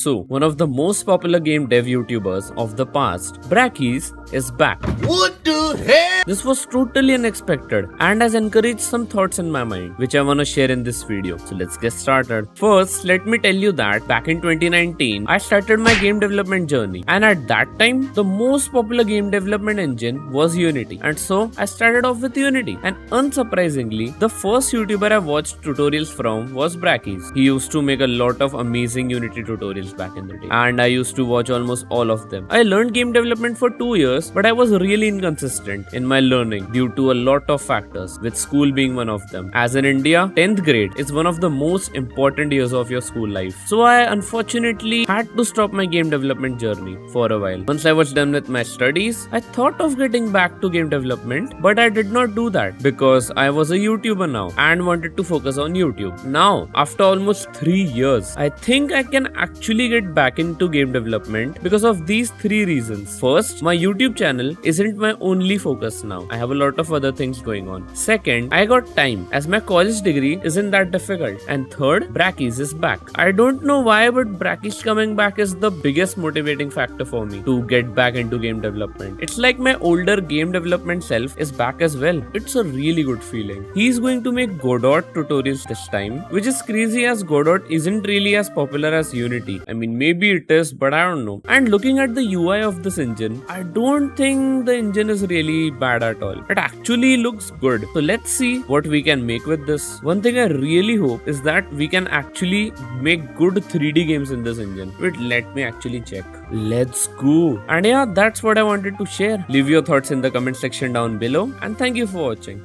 So, one of the most popular game dev YouTubers of the past, Brackeys, is back. What the hell? This was totally unexpected and has encouraged some thoughts in my mind, which I wanna share in this video. So let's get started. First, let me tell you that back in 2019, I started my game development journey, and at that time, the most popular game development engine was Unity. And so, I started off with Unity. And unsurprisingly, the first YouTuber I watched tutorials from was Brackeys. He used to make a lot of amazing Unity tutorials back in the day, and I used to watch almost all of them. I learned game development for 2 years, but I was really inconsistent in my learning due to a lot of factors, with school being one of them. As in India, 10th grade is one of the most important years of your school life. So I unfortunately had to stop my game development journey for a while. Once I was done with my studies, I thought of getting back to game development, but I did not do that because I was a YouTuber now and wanted to focus on YouTube. Now, after almost 3 years, I think I can actually get back into game development because of these 3 reasons. First, my YouTube channel isn't my only focus now. I have a lot of other things going on. Second, I got time as my college degree isn't that difficult. And third, Brackeys is back. I don't know why, but Brackeys coming back is the biggest motivating factor for me to get back into game development. It's like my older game development self is back as well. It's a really good feeling. He's going to make Godot tutorials this time, which is crazy as Godot isn't really as popular as Unity. I mean, maybe it is, but I don't know. And looking at the UI of this engine, I don't think the engine is really bad at all. It actually looks good. So let's see what we can make with this. One thing I really hope is that we can actually make good 3D games in this engine. Wait, let me actually check. Let's go. And yeah, that's what I wanted to share. Leave your thoughts in the comment section down below, and thank you for watching.